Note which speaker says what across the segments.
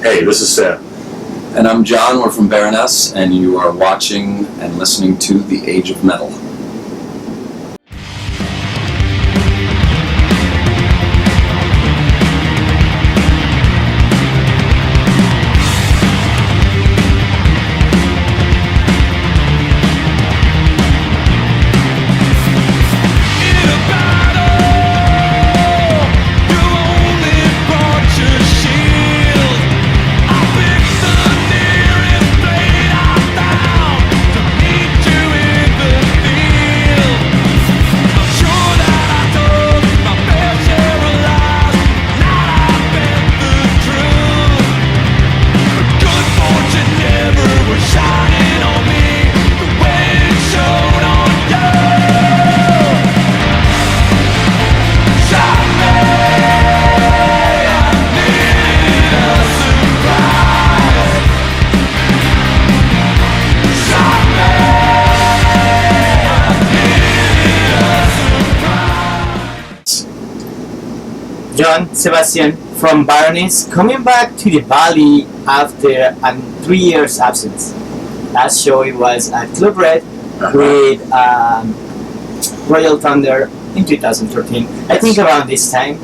Speaker 1: Hey, this is Seb.
Speaker 2: And I'm John, we're from Baroness, and you are watching and listening to The Age of Metal.
Speaker 3: John, Sebastian from Baroness, coming back to the Valley after 3 years absence. Last show it was at Club Red with Royal Thunder in 2013. I think around this time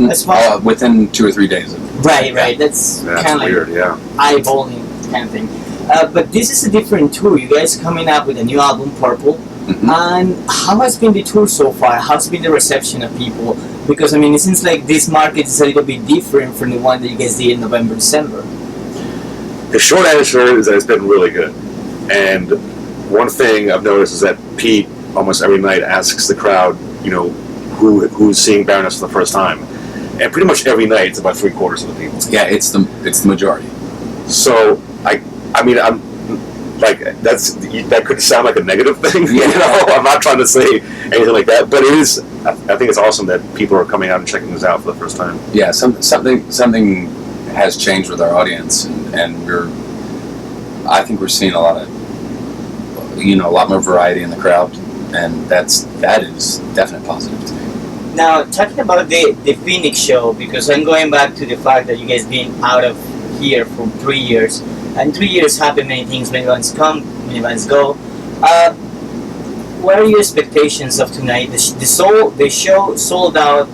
Speaker 3: as well.
Speaker 2: Within 2 or 3 days.
Speaker 3: Right. That's kind of
Speaker 1: weird,
Speaker 3: like eyeballing kind of thing. But this is a different tour. You guys coming up with a new album, Purple. Mm-hmm. And how has been the tour so far? How's been the reception of people? Because I mean, it seems like this market is a little bit different from the one that you guys did in November, December.
Speaker 1: The short answer is that it's been really good. And one thing I've noticed is that Pete almost every night asks the crowd, who's seeing Baroness for the first time, and pretty much every night it's about 3/4 of the people.
Speaker 2: Yeah, it's the majority.
Speaker 1: So I'm like that could sound like a negative thing. I'm not trying to say anything like that, but it is. I think it's awesome that people are coming out and checking this out for the first time.
Speaker 2: Yeah, something has changed with our audience, and I think we're seeing a lot more variety in the crowd, and that is definite positive to me.
Speaker 3: Now, talking about the Phoenix show, because I'm going back to the fact that you guys been out of here for 3 years. And 3 years happen many things. Many events come, many events go. What are your expectations of tonight? The show sold out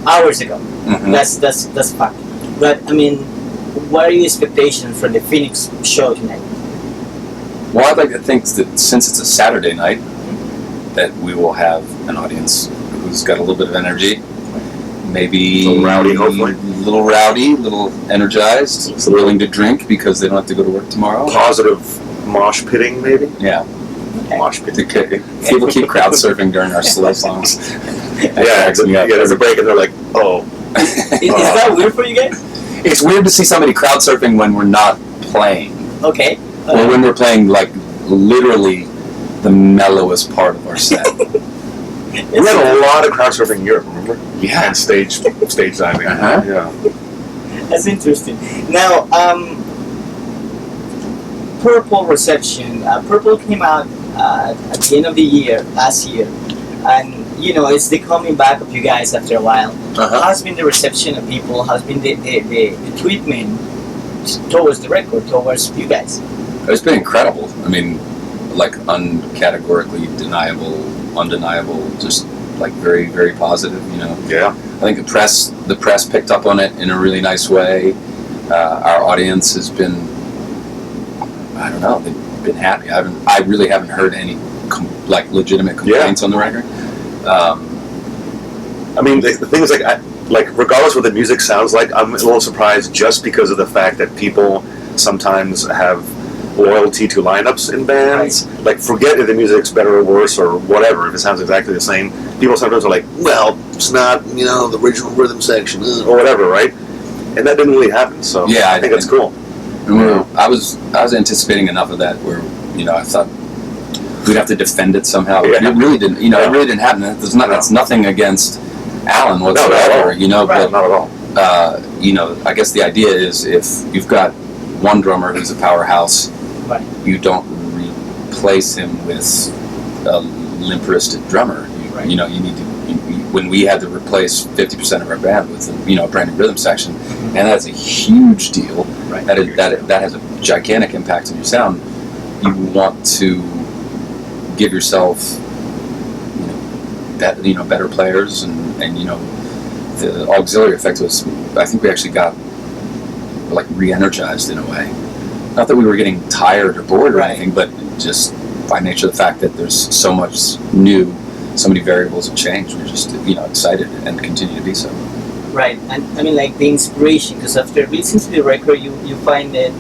Speaker 3: hours ago. Mm-hmm. That's fact. But I mean, what are your expectations for the Phoenix show tonight?
Speaker 2: Well, I'd like to think that since it's a Saturday night, that we will have an audience who's got a little bit of energy. Maybe
Speaker 1: a little rowdy, hopefully.
Speaker 2: A little energized, willing to drink because they don't have to go to work tomorrow.
Speaker 1: Positive mosh pitting, maybe?
Speaker 2: Yeah.
Speaker 1: Okay. Mosh pitting.
Speaker 2: People keep crowd surfing during our slow songs.
Speaker 1: There's a break and they're like, oh.
Speaker 3: Is that weird for you guys?
Speaker 2: It's weird to see somebody crowd surfing when we're not playing.
Speaker 3: Okay.
Speaker 2: Or when we're playing, like, literally the mellowest part of our set.
Speaker 1: We had a lot of crowd surfing in Europe, remember?
Speaker 2: Yeah.
Speaker 1: And stage diving.
Speaker 2: Uh-huh.
Speaker 1: Yeah.
Speaker 3: That's interesting. Now, Purple reception. Purple came out at the end of the year, last year. And, it's the coming back of you guys after a while.
Speaker 2: Uh-huh.
Speaker 3: How's been the reception of people? How's been the treatment towards the record, towards you guys?
Speaker 2: It's been incredible. I mean, like, uncategorically undeniable, just like very, very positive,
Speaker 1: Yeah.
Speaker 2: I think the press picked up on it in a really nice way. Our audience has been, I don't know, they've been happy. I really haven't heard any legitimate complaints on the record.
Speaker 1: I mean, the thing is, regardless of what the music sounds like, I'm a little surprised just because of the fact that people sometimes have loyalty to lineups in bands. Right. Like, forget if the music's better or worse or whatever, if it sounds exactly the same. People sometimes are like, well, it's not, the original rhythm section or whatever, right? And that didn't really happen, so
Speaker 2: yeah,
Speaker 1: I think that's cool.
Speaker 2: I was anticipating enough of that where, I thought we'd have to defend it somehow. Yeah. It really didn't, it really didn't happen. That's nothing against Alan whatsoever,
Speaker 1: but not at all.
Speaker 2: I guess the idea is if you've got one drummer who's a powerhouse,
Speaker 3: right,
Speaker 2: you don't replace him with a limp-wristed drummer.
Speaker 3: Right.
Speaker 2: You need to. When we had to replace 50% of our band with a brand new rhythm section, and that's a huge deal.
Speaker 3: Right.
Speaker 2: that has a gigantic impact on your sound. You want to give yourself, better players, and the auxiliary effect was. I think we actually got like re-energized in a way. Not that we were getting tired or bored or anything, but just by nature of the fact that there's so much new, so many variables have changed. We're just excited and continue to be so.
Speaker 3: Right, and I mean, like the inspiration, because after listening to the record, you find it.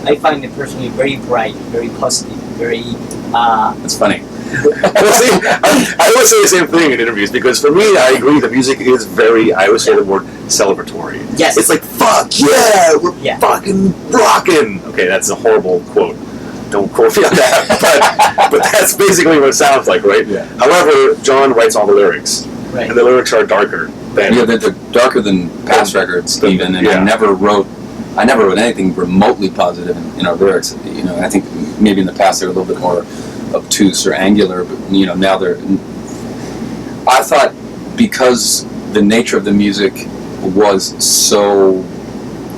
Speaker 3: I find it personally very bright, very positive, very.
Speaker 2: It's funny.
Speaker 1: Well, see, I always say the same thing in interviews, because for me, I agree, the music is very, I always say the word celebratory.
Speaker 3: Yes.
Speaker 1: It's like, fuck yeah, we're fucking rocking. Okay, that's a horrible quote. Don't quote me on that, but that's basically what it sounds like, right?
Speaker 2: Yeah.
Speaker 1: However, John writes all the lyrics,
Speaker 3: Right.
Speaker 1: and the lyrics are darker than...
Speaker 2: Yeah, they're darker than past records, even, and
Speaker 1: yeah.
Speaker 2: I never wrote anything remotely positive in our lyrics. I think maybe in the past they were a little bit more obtuse or angular, but now they're. I thought because the nature of the music was so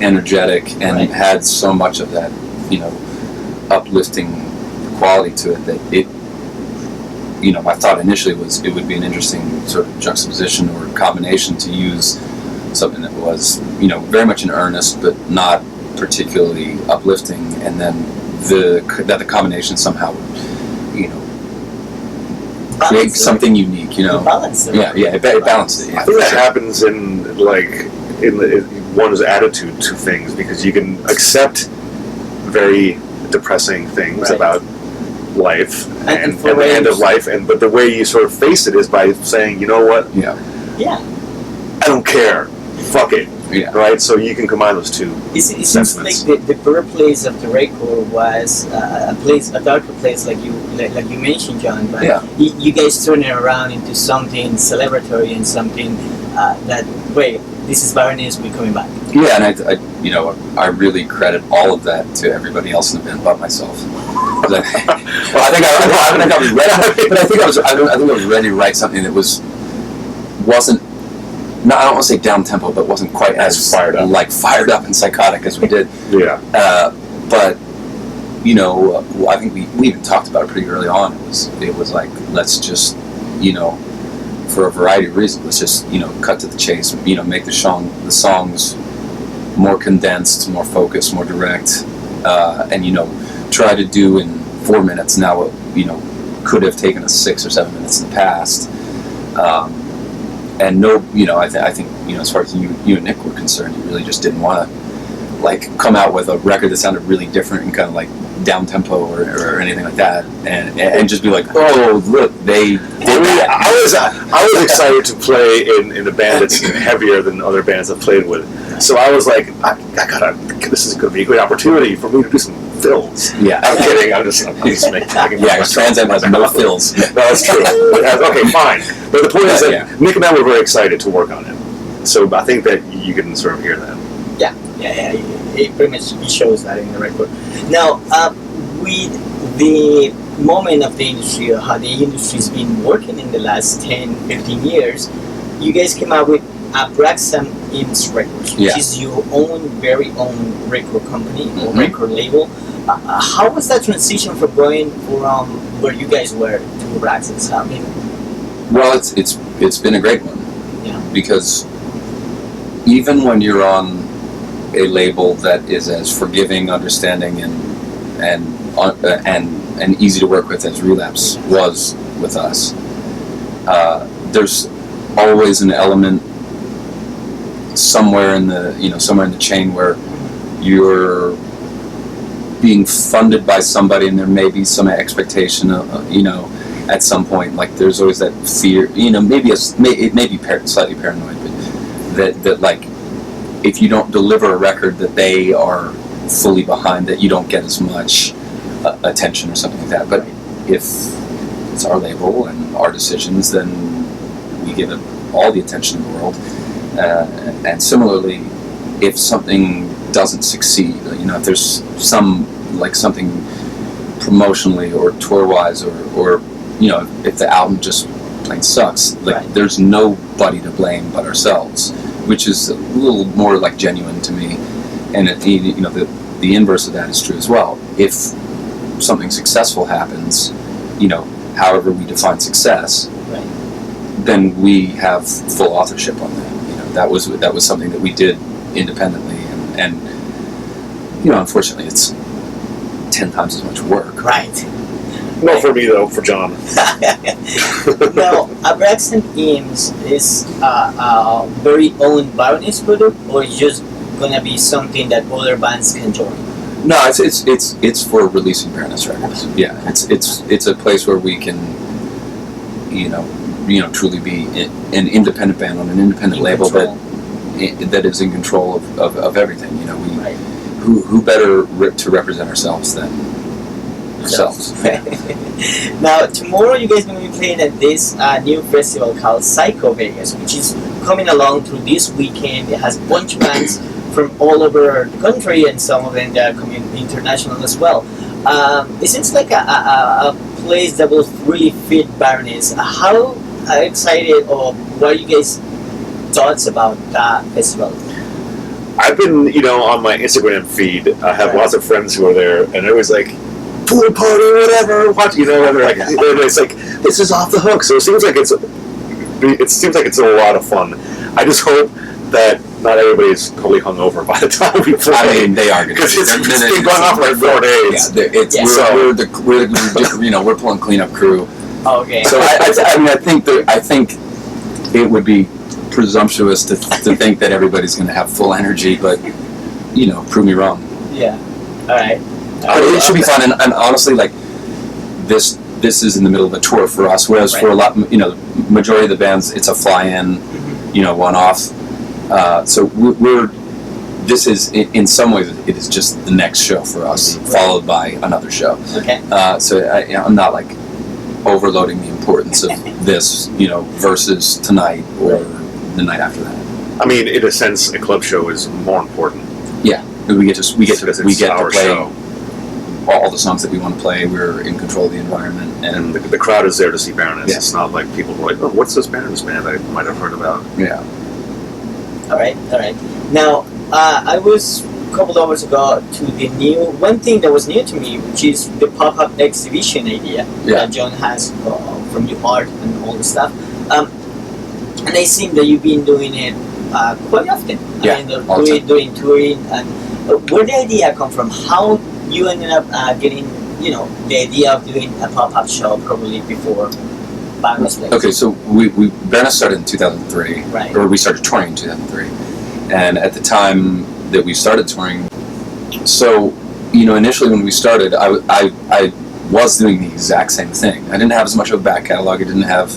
Speaker 2: energetic and had so much of that, uplifting quality to it, that it. My thought initially was it would be an interesting sort of juxtaposition or combination to use something that was, very much in earnest, but not particularly uplifting, and then the combination somehow would, create something unique,
Speaker 3: Balance.
Speaker 2: It balanced it.
Speaker 1: I think that happens in one's attitude to things, because you can accept very depressing things about life and the end of life, but the way you sort of face it is by saying, you know what?
Speaker 3: Yeah.
Speaker 1: I don't care. Fuck it.
Speaker 2: Yeah.
Speaker 1: Right? So you can combine those two.
Speaker 3: It seems like the birthplace of the record was a darker place, like you mentioned, John. But you guys turn it around into something celebratory and something that, wait, this is Baroness, we're coming back.
Speaker 2: Yeah, and I really credit all of that to everybody else in the band but myself. I think I was ready, but I think I was ready to write something that wasn't. No, I don't want to say down tempo, but wasn't quite as fired up and psychotic as we did.
Speaker 1: Yeah.
Speaker 2: But I think we even talked about it pretty early on. It was like, let's just for a variety of reasons, let's just cut to the chase. Make the songs more condensed, more focused, more direct, and try to do in 4 minutes now what could have taken us 6 or 7 minutes in the past. And I think as far as you and Nick were concerned, you really just didn't want to come out with a record that sounded really different and kind of like down tempo or anything like that, and just be like, oh look, they did that.
Speaker 1: I was excited to play in a band that's heavier than other bands I've played with. So I was like, this is going to be a great opportunity for me to do some fills.
Speaker 2: Yeah,
Speaker 1: I'm kidding. I'm just making.
Speaker 2: Yeah, Trans Am has no fills.
Speaker 1: No, that's true. Okay, fine. But the point is that Nick and I were very excited to work on it. So I think that you can sort of hear that.
Speaker 3: Yeah. It pretty much shows that in the record. Now, with the moment of the industry, or how the industry's been working in the last 10, 15 years, you guys came out with Abraxam Imps Records, which is your very own record company or record label. How was that transition from going from where you guys were to Abraxam? I mean,
Speaker 2: well, it's been a great one, because even when you're on a label that is as forgiving, understanding, and easy to work with as Relapse was with us, there's always an element somewhere in the chain where you're being funded by somebody, and there may be some expectation at some point. Like there's always that fear, maybe it may be slightly paranoid, but that like if you don't deliver a record that they are fully behind, that you don't get as much attention or something like that. But if it's our label and our decisions, then we give it all the attention in the world. And similarly, if something doesn't succeed, if there's something promotionally or tour-wise, or if the album just plain sucks, there's nobody to blame but ourselves, which is a little more like genuine to me. And the inverse of that is true as well. If something successful happens, however we define success,
Speaker 3: Right.
Speaker 2: then we have full authorship on that. That was something that we did independently, and unfortunately, it's 10 times as much work.
Speaker 3: Right.
Speaker 1: Not for me though, for John.
Speaker 3: Now, Braxton Eames is a very own Baroness product, or it's just gonna be something that other bands can join?
Speaker 2: No, it's for releasing Baroness records. Yeah, it's a place where we can, truly be an independent band on an independent label that is in control of everything.
Speaker 3: Right.
Speaker 2: Who better to represent ourselves than ourselves?
Speaker 3: Now, tomorrow you guys are going to be playing at this new festival called Psycho Vegas, which is coming along through this weekend. It has a bunch of bands from all over the country, and some of them that are coming international as well. It seems like a place that will really fit Baroness. How excited, or what are you guys' thoughts about that festival?
Speaker 1: I've been, on my Instagram feed, I have lots of friends who are there, and they're always like, pool party, whatever, and they're like, it's like, this is off the hook. So it seems like it's a lot of fun. I just hope that not everybody's totally hungover by the time we play.
Speaker 2: I mean, they are
Speaker 1: because it's been going on for like 4 days.
Speaker 2: We're pulling cleanup crew.
Speaker 3: Okay.
Speaker 2: So I think it would be presumptuous to think that everybody's going to have full energy, but prove me wrong.
Speaker 3: Yeah. All right.
Speaker 2: But it should be fun, and honestly, like this is in the middle of a tour for us, whereas for a lot, majority of the bands, it's a fly-in, one-off. So this is, in some ways, it is just the next show for us, followed by another show.
Speaker 3: Okay.
Speaker 2: So I'm not like overloading the importance of this, versus tonight or the night after that.
Speaker 1: I mean, in a sense, a club show is more important.
Speaker 2: Yeah, we get to play
Speaker 1: show.
Speaker 2: all the songs that we want to play. We're in control of the environment,
Speaker 1: And the crowd is there to see Baroness.
Speaker 2: Yeah.
Speaker 1: It's not like people were like, oh, what's this Baroness band I might have heard about?
Speaker 2: yeah.
Speaker 3: All right. Now, I was a couple hours ago to the one thing that was new to me, which is the pop-up exhibition idea that John has from your art and all the stuff. And I think that you've been doing it quite often.
Speaker 2: Yeah, all the time.
Speaker 3: Doing touring. And where did the idea come from? How you ended up getting, the idea of doing a pop-up show probably before Baroness plays?
Speaker 2: Okay, so Baroness started in 2003,
Speaker 3: Right.
Speaker 2: or we started touring in 2003, and at the time that we started touring, so initially when we started, I was doing the exact same thing. I didn't have as much of a back catalog. I didn't have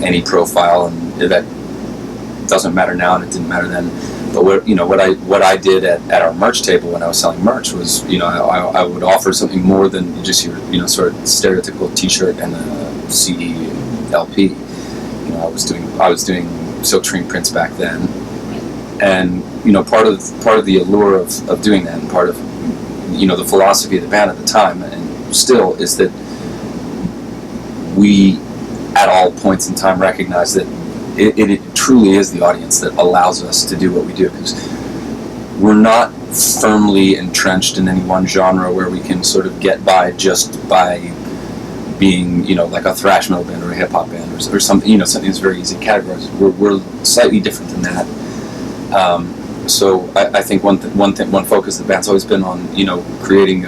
Speaker 2: any profile, and that doesn't matter now, and it didn't matter then. But what I did at our merch table when I was selling merch was, I would offer something more than just your, sort of stereotypical T-shirt and a CD and LP. I was doing silk screen prints back then, and part of the allure of doing that, and part of the philosophy of the band at the time, and still, is that we at all points in time recognize that it truly is the audience that allows us to do what we do, because we're not firmly entrenched in any one genre where we can sort of get by just by being, like a thrash metal band or a hip hop band or something, something that's very easy to categorize. We're slightly different than that. So I think one focus of the band's always been on, creating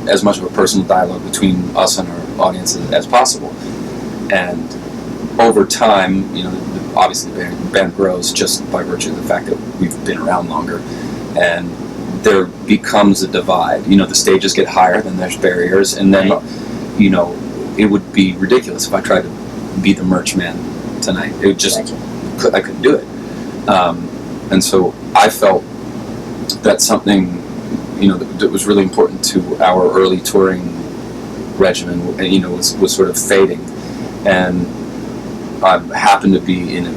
Speaker 2: as much of a personal dialogue between us and our audience as possible. And over time, obviously the band grows just by virtue of the fact that we've been around longer, and there becomes a divide. The stages get higher, then there's barriers, and then, it would be ridiculous if I tried to be the merch man tonight. It would just, I couldn't do it. And so I felt that something, that was really important to our early touring regimen, was sort of fading. And I happened to be in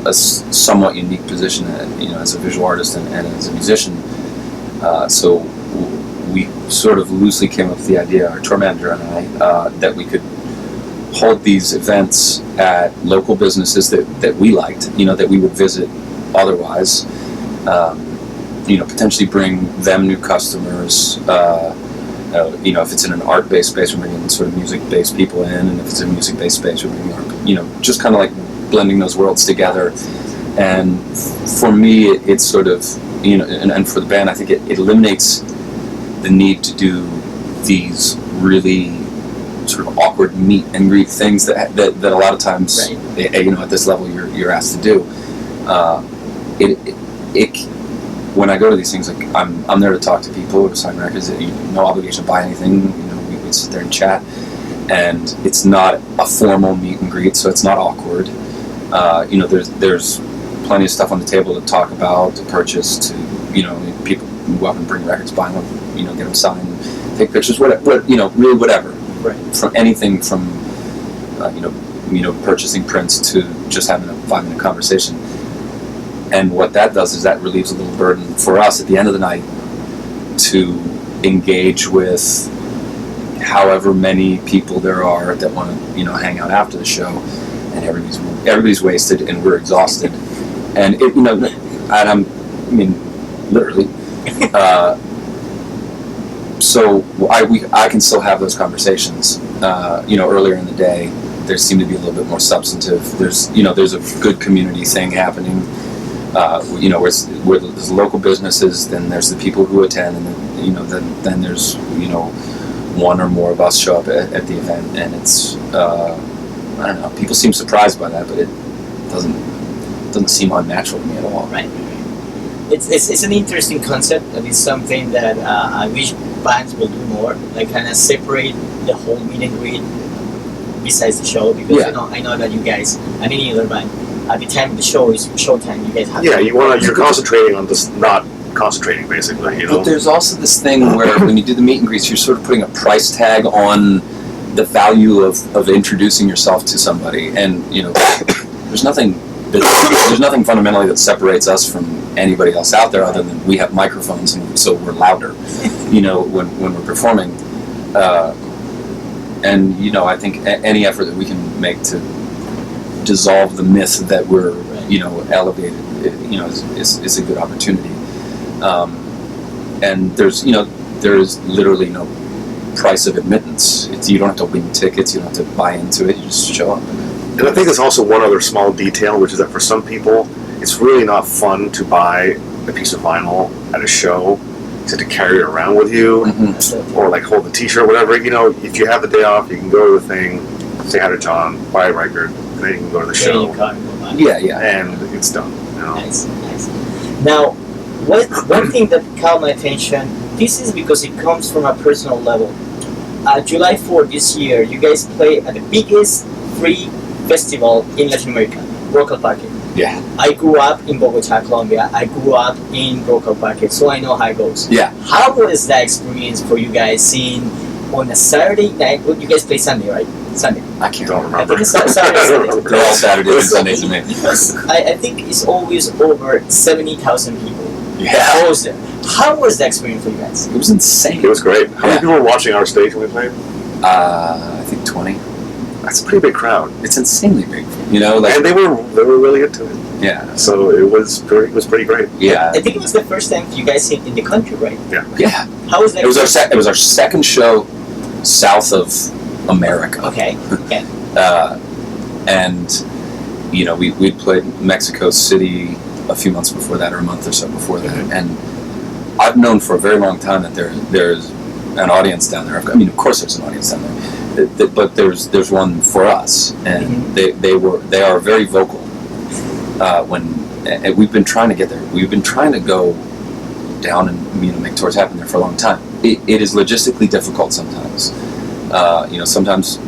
Speaker 2: a somewhat unique position, as a visual artist and as a musician. So we sort of loosely came up with the idea, our tour manager and I, that we could hold these events at local businesses that we liked, that we would visit otherwise, potentially bring them new customers. If it's in an art-based space, we're bringing sort of music-based people in, and if it's a music-based space, we're bringing just kind of like blending those worlds together. And for me, it's sort of, and for the band, I think it eliminates the need to do these really sort of awkward meet and greet things that a lot of times,
Speaker 3: right.
Speaker 2: At this level, you're asked to do. When I go to these things, like I'm there to talk to people, to sign records. No obligation to buy anything. We sit there and chat, and it's not a formal meet and greet, so it's not awkward. There's plenty of stuff on the table to talk about, to purchase, to people who go up and bring records, buy them, get them signed, take pictures, whatever, really whatever.
Speaker 3: Right.
Speaker 2: From anything from purchasing prints to just having a 5-minute conversation. And what that does is that relieves a little burden for us at the end of the night to engage with however many people there are that want to hang out after the show, and everybody's wasted and we're exhausted, and literally. So I can still have those conversations. Earlier in the day, there seem to be a little bit more substantive. There's a good community thing happening. Where there's local businesses, then there's the people who attend, and then there's one or more of us show up at the event, and it's I don't know. People seem surprised by that, but it doesn't seem unnatural to me at all.
Speaker 3: Right. It's an interesting concept, and it's something that I wish bands will do more, like kind of separate the whole meet and greet besides the show, because I know that you guys and any other band, at the time of the show is showtime, you guys have
Speaker 1: you're concentrating on this, not concentrating basically,
Speaker 2: But there's also this thing where when you do the meet and greets, you're sort of putting a price tag on the value of introducing yourself to somebody, and there's nothing fundamentally that separates us from anybody else out there other than we have microphones, and so we're louder when we're performing, and I think any effort that we can make to dissolve the myth that we're elevated is a good opportunity, and there's literally no price of admittance. You don't have to win tickets, you don't have to buy into it, you just show up.
Speaker 1: And I think there's also one other small detail, which is that for some people, it's really not fun to buy a piece of vinyl at a show, to carry it around with you, or like hold the T-shirt, or whatever. If you have the day off, you can go to the thing, say hi to John, buy a record, and then you can go to the show. And it's done.
Speaker 3: Nice. Now, one thing that caught my attention, this is because it comes from a personal level. July 4th this year, you guys play at the biggest free festival in Latin America, Lyrical Park.
Speaker 2: Yeah.
Speaker 3: I grew up in Bogota, Colombia. I grew up in Lyrical Park, so I know how it goes.
Speaker 2: Yeah.
Speaker 3: How was that experience for you guys seeing on a Saturday night? Well, you guys play Sunday, right? Sunday.
Speaker 2: I can't
Speaker 1: Don't remember.
Speaker 3: I think it's Saturday.
Speaker 2: They're all Saturdays and Sundays to me.
Speaker 3: Because I think it's always over 70,000 people.
Speaker 2: Yeah.
Speaker 3: Always there. How was the experience for you guys?
Speaker 2: It was insane.
Speaker 1: It was great. How many people were watching our stage when we played?
Speaker 2: I think 20.
Speaker 1: That's a pretty big crowd.
Speaker 2: It's insanely big.
Speaker 1: And they were really into it.
Speaker 2: Yeah.
Speaker 1: So it was pretty great.
Speaker 2: Yeah.
Speaker 3: I think it was the first time you guys in the country, right?
Speaker 2: Yeah.
Speaker 3: How was that?
Speaker 2: It was our second show south of America.
Speaker 3: Okay.
Speaker 2: And we'd played Mexico City a few months before that, or a month or so before that, and I've known for a very long time that there's an audience down there. I mean, of course there's an audience down there, but there's one for us, and they are very vocal. And we've been trying to get there. We've been trying to go down and make tours happen there for a long time. It is logistically difficult sometimes. Sometimes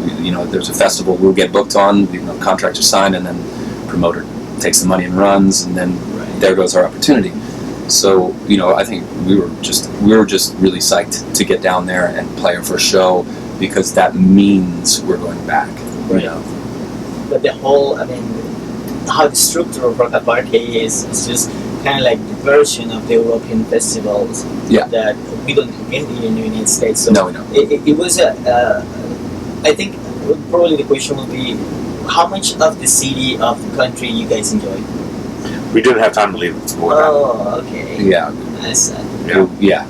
Speaker 2: there's a festival we'll get booked on, contracts are signed, and then promoter takes the money and runs, and then there goes our opportunity. So I think we were just really psyched to get down there and play our first show, because that means we're going back.
Speaker 3: But the whole, how the structure of Rock Park is just kind of like the version of the European festivals that we don't have in the United States. So
Speaker 2: no, we don't.
Speaker 3: It was I think probably the question will be, how much of the city, of the country you guys enjoy?
Speaker 1: We didn't have time to leave.
Speaker 3: Oh, okay.
Speaker 2: Yeah.
Speaker 3: Nice.
Speaker 2: Yeah.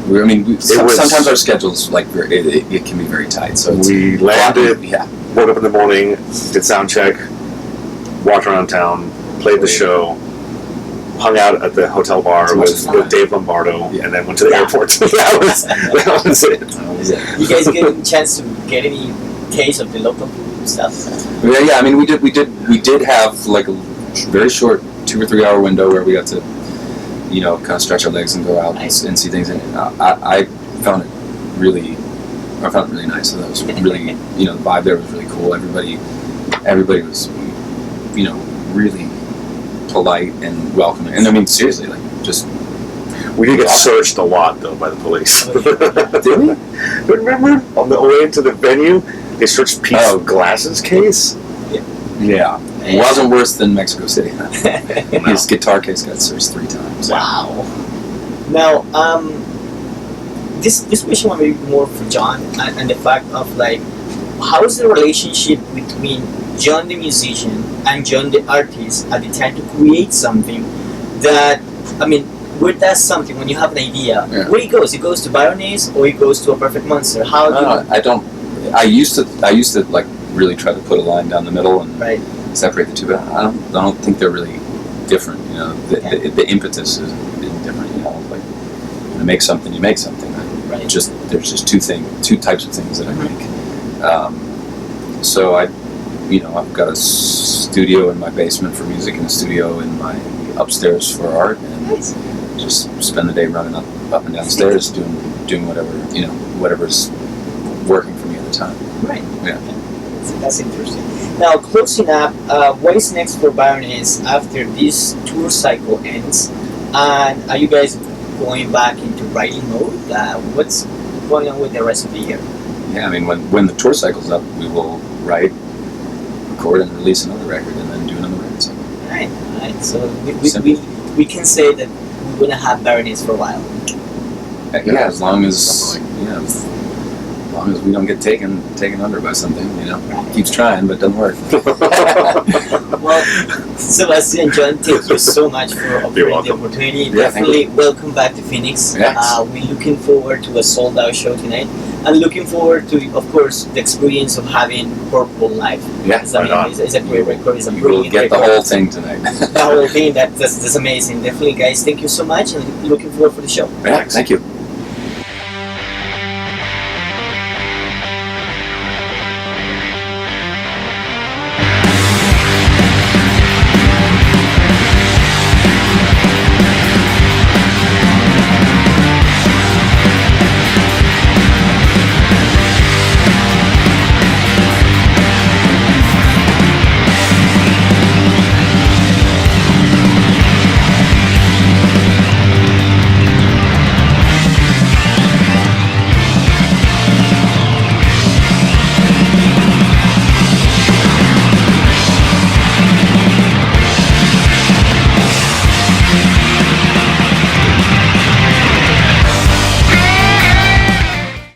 Speaker 2: I mean,
Speaker 1: was-
Speaker 2: sometimes our schedules it can be very tight. So it's,
Speaker 1: We landed,
Speaker 2: yeah,
Speaker 1: woke up in the morning, did sound check, walked around town, played the show, hung out at the hotel bar with Dave Lombardo,
Speaker 2: Yeah.
Speaker 1: and then went to the airport. that was it.
Speaker 3: You guys get a chance to get any taste of the local food stuff?
Speaker 2: Yeah. I mean, we did have like a very short 2 or 3 hour window where we got to, kind of stretch our legs and go out and see things. And I found it really nice. So that was really, the vibe there was really cool. Everybody was, really polite and welcoming. And I mean, seriously, like just.
Speaker 1: We did get searched a lot though by the police.
Speaker 2: Did we?
Speaker 1: But remember on the way into the venue, they searched Pete's glasses case.
Speaker 2: Yeah. It wasn't worse than Mexico City. His guitar case got searched 3 times.
Speaker 3: Wow. Now, this question will be more for John and the fact of like, how is the relationship between John the musician and John the artist at the time to create something that, I mean, where does something, when you have an idea, where it goes? It goes to Baroness or it goes to A Perfect Monster? How do you...
Speaker 2: I don't. I used to like really try to put a line down the middle and separate the two, but I don't think they're really different. The impetus is different. Like when you make something, you make something. There's just two types of things that I make. So I've got a studio in my basement for music and a studio in my upstairs for art, and just spend the day running up and downstairs doing whatever's working for me at the time.
Speaker 3: Right.
Speaker 2: Yeah.
Speaker 3: That's interesting. Now, closing up, what is next for Baroness after this tour cycle ends? And are you guys going back into writing mode? What's going on with the rest of the year?
Speaker 2: Yeah, I mean, when the tour cycle's up, we will write, record, and release another record, and then do another record cycle.
Speaker 3: All right. So we can say that we're going to have Baroness for a while.
Speaker 2: Yeah, as long as we don't get taken under by something, keeps trying but doesn't work.
Speaker 3: Well, Sebastian, John, thank you so much for offering the opportunity.
Speaker 2: Yeah,
Speaker 3: definitely welcome back to Phoenix.
Speaker 2: Yes.
Speaker 3: We're looking forward to a sold out show tonight, and looking forward to, of course, the experience of having Purple live.
Speaker 2: Yeah,
Speaker 3: It's a great record. It's a
Speaker 2: You will
Speaker 3: brilliant
Speaker 2: get the
Speaker 3: record.
Speaker 2: whole thing tonight.
Speaker 3: The whole thing. That's amazing. Definitely, guys. Thank you so much, and looking forward for the show.
Speaker 2: Yeah, thank you.